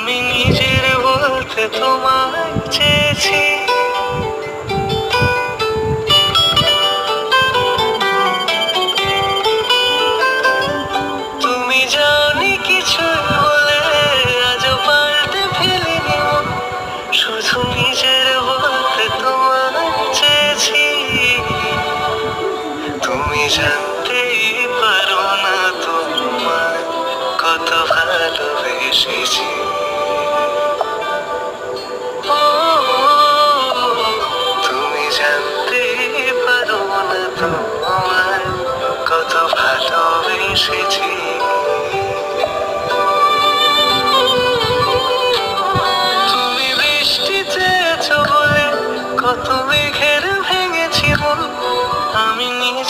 আমি নিজের বলতে তোমায় চেয়েছি। তুমি জানি কিছু বলে আজও পাল্টে ফেলিনি মন, শুধু নিজের বলতে তোমায় চেয়েছি। তুমি জানতেই পারো না তোমায় কত ভালোবেসেছি। তুমি জানতেই পারো না তোমায় কত ভালোবেসেছি। তুমি বৃষ্টি চেয়েছো বলে কত মেঘের ভেঙেছি মন, আমি নিজে